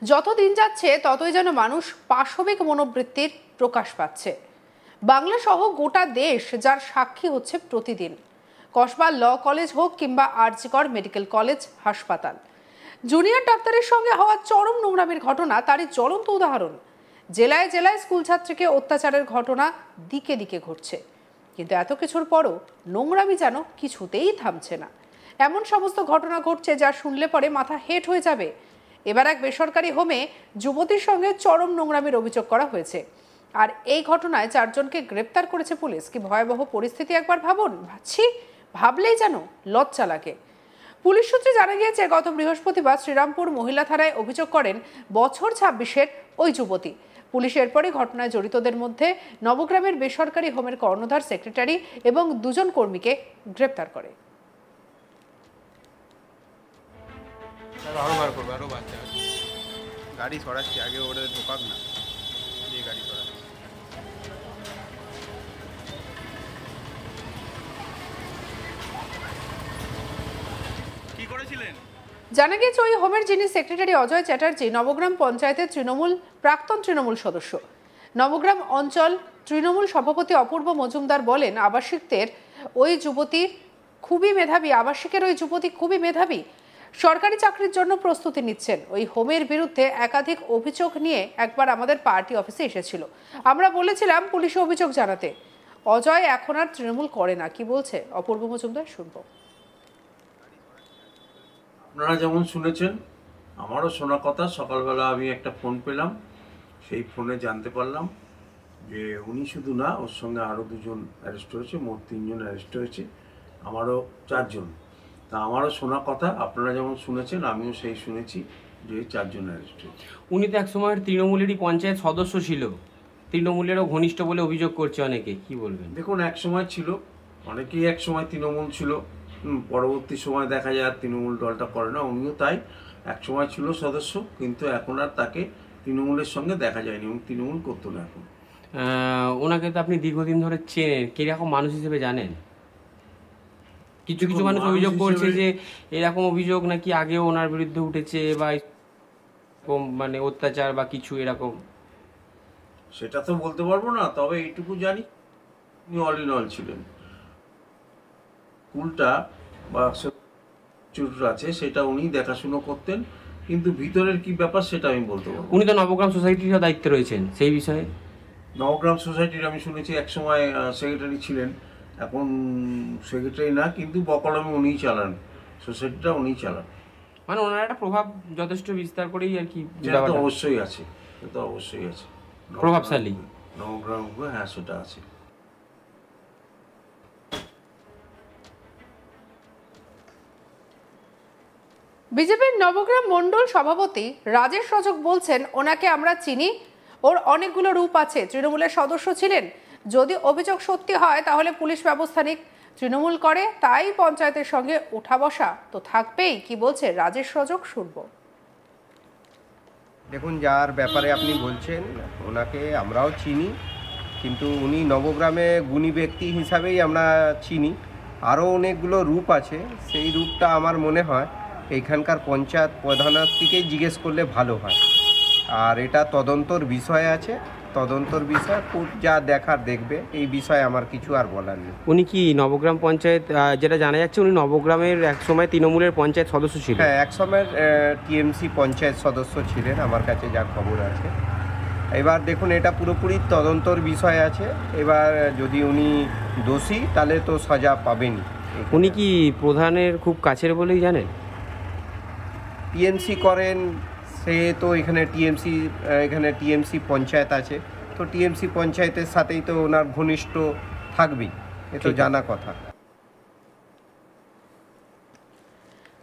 যত দিন যাচ্ছে ততই যেন মানুষ পাশবিক মনোবৃত্তির প্রকাশ পাচ্ছে। বাংলা সহ গোটা দেশ যার সাক্ষী হচ্ছে প্রতিদিন। কসবা ল কলেজ হোক কিংবা আরজিকর মেডিকেল কলেজ হাসপাতাল, জুনিয়র ডাক্তারের সঙ্গে হওয়া চরম নোংরামির ঘটনা তারই জ্বলন্ত উদাহরণ। জেলায় জেলায় স্কুল ছাত্রীকে অত্যাচারের ঘটনা দিকে দিকে ঘটছে, কিন্তু এত কিছুর পরও নোংরামি যেন কিছুতেই থামছে না। এমন সমস্ত ঘটনা ঘটছে যা শুনলে পরে মাথা হেঁট হয়ে যাবে। এবার এক বেসরকারি হোমে যুবতীর সঙ্গে চরম নোংরামির অভিযোগ করা হয়েছে, আর এই ঘটনায় 4 জনকে গ্রেপ্তার করেছে পুলিশ। কি ভয়াবহ পরিস্থিতি একবার ভাবুন। ভাবলেই যেন লজ্জা লাগে। পুলিশ সূত্রে জানা গিয়েছে, গত বৃহস্পতিবার শ্রীরামপুর মহিলা থানায় অভিযোগ করেন বছর 26-এর ওই যুবতী। পুলিশ এরপরই ঘটনায় জড়িতদের মধ্যে নবগ্রামের বেসরকারি হোমের কর্ণধার, সেক্রেটারি এবং 2 জন কর্মীকে গ্রেপ্তার করে। গাড়ি সরাচ্ছি, আগে ওরে ঢোকাক না, যে গাড়ি সরাচ্ছি। কি করেছিলেন? জানা গিয়েছে, ওই হোমের যিনি সেক্রেটারি অজয় চ্যাটার্জি নবগ্রাম পঞ্চায়েতের প্রাক্তন তৃণমূল সদস্য। নবগ্রাম অঞ্চল তৃণমূল সভাপতি অপূর্ব মজুমদার বলেন, আবাসিকের ওই যুবতী খুবই মেধাবী, সরকারি চাকরির জন্য প্রস্তুতি নিচ্ছেন। ওই হোমের বিরুদ্ধে একাধিক অভিযোগ নিয়ে একবার আমাদের পার্টি অফিসে এসেছিল। আমরা বলেছিলাম পুলিশে অভিযোগ জানাতে। অজয় এখন আর তৃণমূল করে না। কি বলছে অপূর্ব মজুমদার, শুনবো। আপনারা যেমন শুনেছেন, আমারও শোনা কথা। সকালবেলা আমি একটা ফোন পেলাম, সেই ফোনে জানতে পারলাম যে উনি শুধু না, ওর সঙ্গে আরও 2 জন অ্যারেস্ট হয়েছে, মোট 3 জন অ্যারেস্ট হয়েছে, আমারও 4 জন। তা আমারও শোনা কথা, আপনারা যেমন শুনেছেন আমিও সেই শুনেছি যে 4 জন অ্যারেস্ট হয়েছে। উনি তো একসময় তৃণমূলেরই পঞ্চায়েত সদস্য ছিল, তৃণমূলেরও ঘনিষ্ঠ বলে অভিযোগ করছে অনেকে। কি বলবেন? দেখুন, এক সময় ছিল, অনেকেই এক সময় তৃণমূল ছিল, পরবর্তী সময় দেখা যায় আর তৃণমূল দলটা করে না। উনিও তাই এক সময় ছিল সদস্য, কিন্তু এখন আর তাকে তৃণমূলের সঙ্গে দেখা যায়নি এবং তৃণমূল করতো না এখন। ওনাকে তো আপনি দীর্ঘদিন ধরে চেনেন, কিরকম মানুষ হিসেবে জানেন? কিছু কিছু মানুষ অভিযোগ করছে যে এরকম অভিযোগ নাকি আগেও ওনার বিরুদ্ধে উঠেছে, বা মানে অত্যাচার বা কিছু এরকম। সেটা তো বলতে পারবো না, তবে এইটুকু জানি উনি অল ইন অল ছিলেন। স্কুলটা বা আছে সেটা উনি দেখাশুনো করতেন, কিন্তু ভিতরের কি ব্যাপার সেটা আমি বলতে পারবো। উনি তো নবগ্রাম সোসাইটির দায়িত্বে রয়েছেন, সেই বিষয়ে। নবগ্রাম সোসাইটির আমি শুনেছি এক সময় সেক্রেটারি ছিলেন, এখন সেক্রেটারি না, কিন্তু বকলমে উনিই চালান, সোসাইটিটা উনিই চালান। মানে ওনার একটা প্রভাব যথেষ্ট বিস্তার করেই আর কি। সেটা তো অবশ্যই আছে, সেটা তো অবশ্যই আছে, প্রভাবশালী নবগ্রাম। হ্যাঁ, সেটা আছে। বিজেপির নবগ্রাম মণ্ডল সভাপতি রাজেশ রজক বলছেন, ওনাকে আমরা চিনি, ওর অনেকগুলো রূপ আছে। তৃণমূলের সদস্য ছিলেন, যদি অভিযোগ সত্যি হয় তাহলে পুলিশ ব্যবস্থা নিক। তৃণমূল করে তাই পঞ্চায়েতের সঙ্গে ওঠা বসা তো থাকবেই। কি বলছে রাজেশ রজক, শুনবো। দেখুন, যার ব্যাপারে আপনি বলছেন ওনাকে আমরাও চিনি, কিন্তু উনি নবগ্রামে গুণী ব্যক্তি হিসাবেই আমরা চিনি। আরও অনেকগুলো রূপ আছে, সেই রূপটা আমার মনে হয় এইখানকার পঞ্চায়েত প্রধানের থেকেই জিজ্ঞেস করলে ভালো হয়। আর এটা তদন্তর বিষয় আছে, তদন্তর বিষয় কোর্ট যা দেখার দেখবে, এই বিষয়ে আমার কিছু আর বলার নেই। উনি কি নবগ্রাম পঞ্চায়েত, যেটা জানা যাচ্ছে উনি নবগ্রামের একসময় তৃণমূলের পঞ্চায়েত সদস্য ছিলেন? হ্যাঁ, একসময় টিএমসি পঞ্চায়েত সদস্য ছিলেন, আমার কাছে যা খবর আছে। এবার দেখুন, এটা পুরোপুরি তদন্তর বিষয় আছে। এবার যদি উনি দোষী তাহলে তো সাজা পাবেনই। উনি কি প্রধানের খুব কাছের বলেই জানেন? টিএমসি করেন, সে তো এখানে টিএমসি পঞ্চায়েত আছে, তো টিএমসি পঞ্চায়েতের সাথেই তো ওনার ঘনিষ্ঠ থাকবেই, এ তো জানা কথা।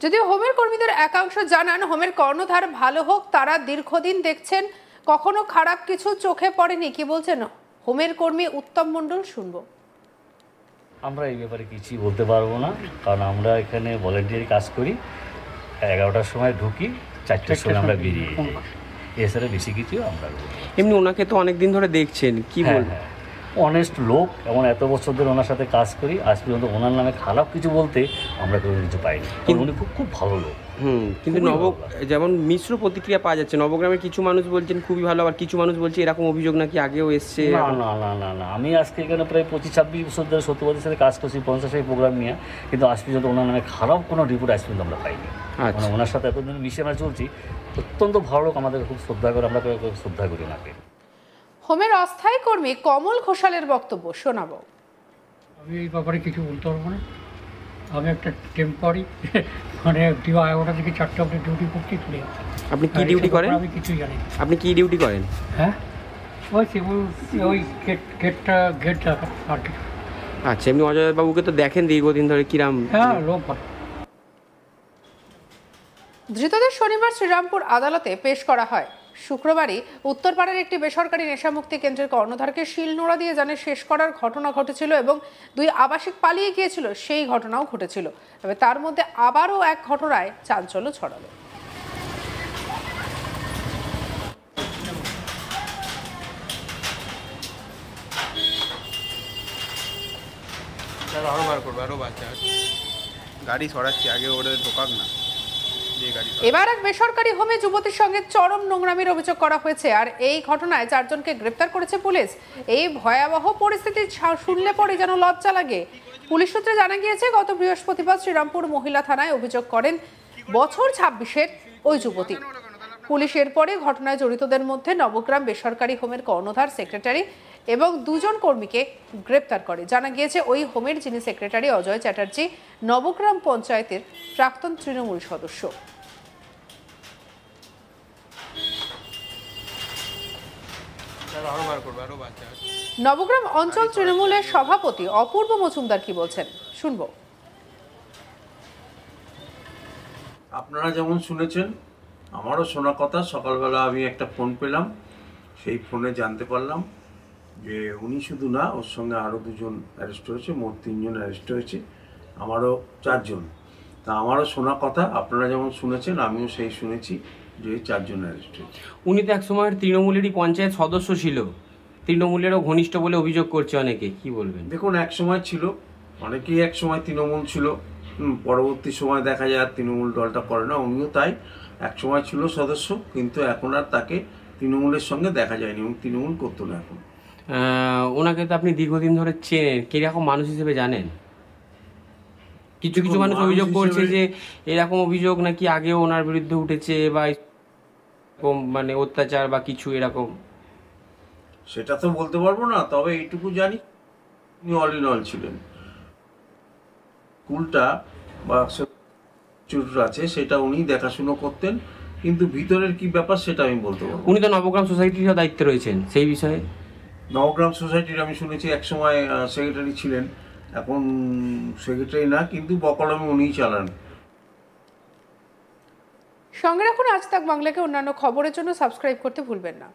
যদিও হোমের কর্মীদের একাংশ জানান, হোমের কর্ণধার ভালো হোক, তারা দীর্ঘদিন দেখছেন, কখনো খারাপ কিছু চোখে পড়েনি। কি বলছেন হোমের কর্মী উত্তম মণ্ডল, শুনবো। আমরা এই ব্যাপারে কিছুই বলতে পারবো না, কারণ আমরা এখানে ভলেন্টিয়ারি কাজ করি। 11টার সময় ঢুকি, 4টার সময় আমরা বেরিয়ে যাই, এছাড়া বেশি কিছু আমরা। এমনি ওনাকে তো অনেকদিন ধরে দেখছেন, কি বলবেন? অনেস্ট লোক, এবং এত বছর ধরে ওনার সাথে কাজ করি, আজ পর্যন্ত ওনার নামে খারাপ কিছু বলতে আমরা কোনো কিছু পাইনি। কিন্তু উনি খুব ভালো লোক। কিন্তু যেমন মিশ্র প্রতিক্রিয়া পাওয়া যাচ্ছে, নবগ্রামের কিছু মানুষ বলছেন খুবই ভালো, আবার কিছু মানুষ বলছে এরকম অভিযোগ নাকি আগেও এসছে। না না না না না, আমি আজকে এখানে প্রায় 25-26 বছর ধরে সত্যবাদীর সাথে কাজ করছি, 50 প্রোগ্রাম নিয়ে, কিন্তু আজ পর্যন্ত ওনার নামে খারাপ কোনো রিপোর্ট আজ পর্যন্ত আমরা পাইনি। মানে ওনার সাথে এতদিন মিশে আমরা চলছি, অত্যন্ত ভালো লোক, আমাদের খুব শ্রদ্ধা করে, আমরা শ্রদ্ধা করি ওনাকে। হোমের অস্থায়ী কর্মী কমল ঘোষালের বক্তব্য শোনাবো। আমি এই ব্যাপারে কিছু বলতে পারবো না। আমি একটা টেম্পোরারি মানে 11টা থেকে 4টা অবধি ডিউটি করছি, চলে যাচ্ছি। আপনি কি ডিউটি করেন? আমি কিছুই জানি না। আপনি কি ডিউটি করেন? হ্যাঁ, ওই গেট আর কিছু। আচ্ছা, এমনি অজয় বাবুকে তো দেখেন দীর্ঘদিন ধরে, কিরাম? হ্যাঁ, লোক ভালো। ধৃতদের শনিবার শ্রীরামপুর আদালতে পেশ করা হয়। শুক্রবারই উত্তরপাড়ার একটি বেসরকারি নেশামুক্তি কেন্দ্রের কর্ণধারকে শিলনোড়া দিয়ে জানে শেষ করার ঘটনা ঘটেছিল এবং 2 আবাসিক পালিয়ে গিয়েছিল, সেই ঘটনাও ঘটেছিল। তবে তার মধ্যে আবারও এক ঘটনায় চাঞ্চল্য ছড়ালো। গাড়ি সরাচ্ছি, আগে ওরে ঢোকাক না। এবার এক বেসরকারি হোমে যুবতীর সঙ্গে চরম নোংরামির অভিযোগ করা হয়েছে, আর এই ঘটনায় 4 জনকে গ্রেপ্তার করেছে পুলিশ। এই ভয়াবহ পরিস্থিতি শুনলে পরে যেন লজ্জা লাগে। পুলিশ সূত্রে জানা গিয়েছে, গত বৃহস্পতিবার শ্রীরামপুর মহিলা থানায় অভিযোগ করেন বছর 26-এর ওই যুবতী। পুলিশের পরে ঘটনায় জড়িতদের মধ্যে নবগ্রাম বেসরকারি হোমের কর্ণধার, সেক্রেটারি এবং 2 জন কর্মীকে গ্রেপ্তার করে। জানা গিয়েছে, ওই হোমের যিনি সেক্রেটারি অজয় চ্যাটার্জি নবগ্রাম পঞ্চায়েতের প্রাক্তন তৃণমূল সদস্য। নবগ্রাম অঞ্চল তৃণমূলের সভাপতি অপূর্ব মজুমদার কি বলছেন শুনবো। আপনারা যেমন শুনেছেন, আমারও শোনা কথা। সকালবেলা আমি একটা ফোন পেলাম, সেই ফোনে জানতে পারলাম যে উনি শুধু না, ওর সঙ্গে আরও 2 জন অ্যারেস্ট হয়েছে, মোট 3 জন অ্যারেস্ট হয়েছে, আমারও 4 জন। তা আমারও শোনা কথা, আপনারা যেমন শুনেছেন আমিও সেই শুনেছি যে 4 জন অ্যারেস্ট হয়েছে। উনি তো এক সময় তৃণমূলেরই পঞ্চায়েত সদস্য ছিল, তৃণমূলেরও ঘনিষ্ঠ বলে অভিযোগ করছে অনেকে, কি বলবেন? দেখুন, এক সময় ছিল, অনেকেই এক সময় তৃণমূল ছিল, পরবর্তী সময় দেখা যায় আর তৃণমূল দলটা করে না। উনিও তাই, এক সময় ছিল সদস্য, কিন্তু এখন আর তাকে তৃণমূলের সঙ্গে দেখা যায়নি এবং তৃণমূল করতো না এখন। ওনাকে তো আপনি দীর্ঘদিন ধরে চেনেন, কিরকম মানুষ হিসেবে জানেন? কিছু কিছু মানুষ অভিযোগ করছে যে এরকম অভিযোগ নাকি আগেও ওনার বিরুদ্ধে উঠেছে, বা মানে অত্যাচার বা কিছু এরকম। সেটা তো বলতে পারবো না, তবে এইটুকু জানি উনি অল ইন অল ছিলেন। স্কুলটা বা আছে সেটা উনি দেখাশুনো করতেন, কিন্তু ভিতরের কি ব্যাপার সেটা আমি বলতে পারবো। উনি তো নবগ্রাম সোসাইটির দায়িত্বে রয়েছেন, সেই বিষয়ে। নবগ্রাম সোসাইটির আমি শুনেছি এক সময় সেক্রেটারি ছিলেন, এখন সেক্রেটারি না, কিন্তু বকলমে উনিই চালান। সঙ্গে রাখুন আজ তাক বাংলাকে অন্যান্য খবরের জন্য সাবস্ক্রাইব করতে ভুলবেন না।